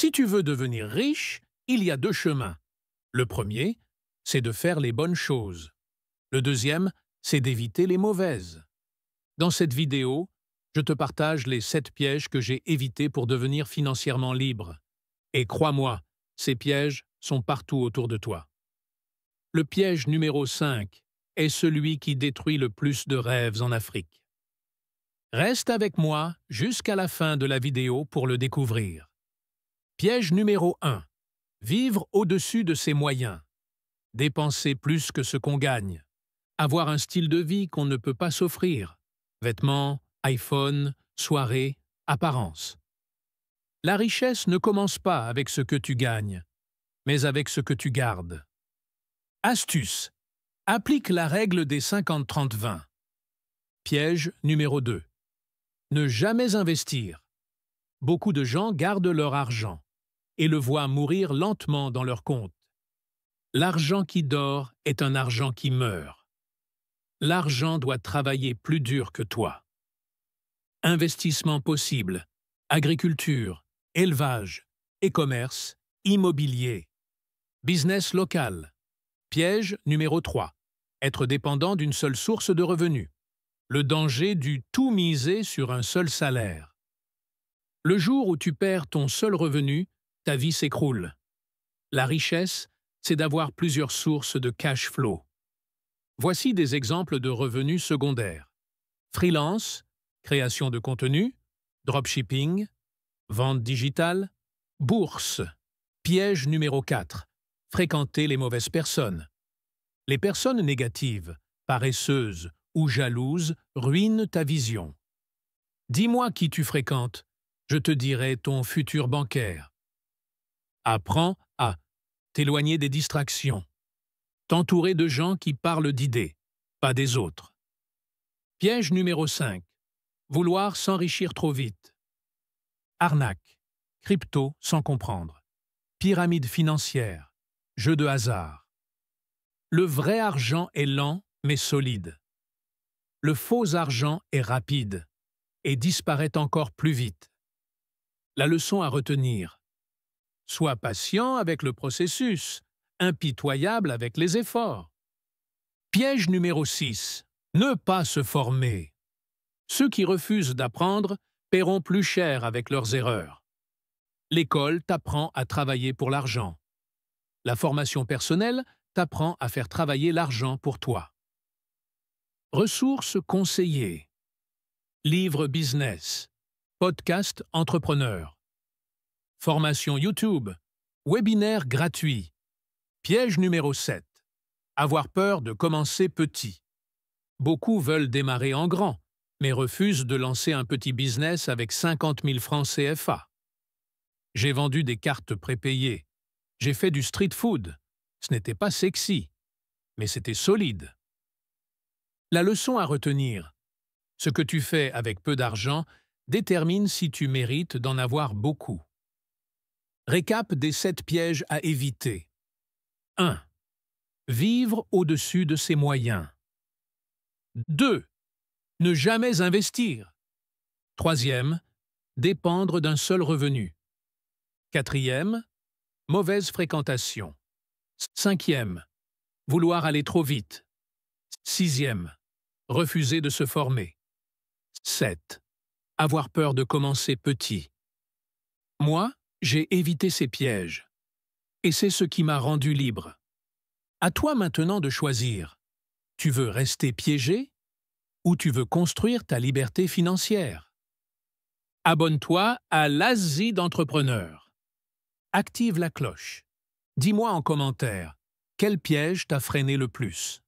Si tu veux devenir riche, il y a deux chemins. Le premier, c'est de faire les bonnes choses. Le deuxième, c'est d'éviter les mauvaises. Dans cette vidéo, je te partage les 7 pièges que j'ai évités pour devenir financièrement libre. Et crois-moi, ces pièges sont partout autour de toi. Le piège numéro 5 est celui qui détruit le plus de rêves en Afrique. Reste avec moi jusqu'à la fin de la vidéo pour le découvrir. Piège numéro 1. Vivre au-dessus de ses moyens. Dépenser plus que ce qu'on gagne. Avoir un style de vie qu'on ne peut pas s'offrir. Vêtements, iPhone, soirées, apparence. La richesse ne commence pas avec ce que tu gagnes, mais avec ce que tu gardes. Astuce. Applique la règle des 50-30-20. Piège numéro 2. Ne jamais investir. Beaucoup de gens gardent leur argent et le voient mourir lentement dans leur compte. L'argent qui dort est un argent qui meurt. L'argent doit travailler plus dur que toi. Investissement possible, agriculture, élevage, e-commerce, immobilier. Business local. Piège numéro 3. Être dépendant d'une seule source de revenus. Le danger du tout miser sur un seul salaire. Le jour où tu perds ton seul revenu, ta vie s'écroule. La richesse, c'est d'avoir plusieurs sources de cash flow. Voici des exemples de revenus secondaires. Freelance, création de contenu, dropshipping, vente digitale, bourse. Piège numéro 4. Fréquenter les mauvaises personnes. Les personnes négatives, paresseuses ou jalouses ruinent ta vision. Dis-moi qui tu fréquentes, je te dirai ton futur bancaire. Apprends à t'éloigner des distractions. T'entourer de gens qui parlent d'idées, pas des autres. Piège numéro 5. Vouloir s'enrichir trop vite. Arnaque, crypto sans comprendre. Pyramide financière, jeu de hasard. Le vrai argent est lent mais solide. Le faux argent est rapide et disparaît encore plus vite. La leçon à retenir. Sois patient avec le processus, impitoyable avec les efforts. Piège numéro 6. Ne pas se former. Ceux qui refusent d'apprendre paieront plus cher avec leurs erreurs. L'école t'apprend à travailler pour l'argent. La formation personnelle t'apprend à faire travailler l'argent pour toi. Ressources conseillées. Livres business. Podcast entrepreneur. Formation YouTube. Webinaire gratuit. Piège numéro 7. Avoir peur de commencer petit. Beaucoup veulent démarrer en grand, mais refusent de lancer un petit business avec 50 000 francs CFA. J'ai vendu des cartes prépayées. J'ai fait du street food. Ce n'était pas sexy, mais c'était solide. La leçon à retenir. Ce que tu fais avec peu d'argent détermine si tu mérites d'en avoir beaucoup. Récap des 7 pièges à éviter. 1. Vivre au-dessus de ses moyens. 2. Ne jamais investir. 3e. Dépendre d'un seul revenu. 4e. Mauvaise fréquentation. 5e. Vouloir aller trop vite. 6e. Refuser de se former. 7. Avoir peur de commencer petit. Moi, j'ai évité ces pièges. Et c'est ce qui m'a rendu libre. À toi maintenant de choisir. Tu veux rester piégé ou tu veux construire ta liberté financière? Abonne-toi à l'Asie d'entrepreneur. Active la cloche. Dis-moi en commentaire, quel piège t'a freiné le plus?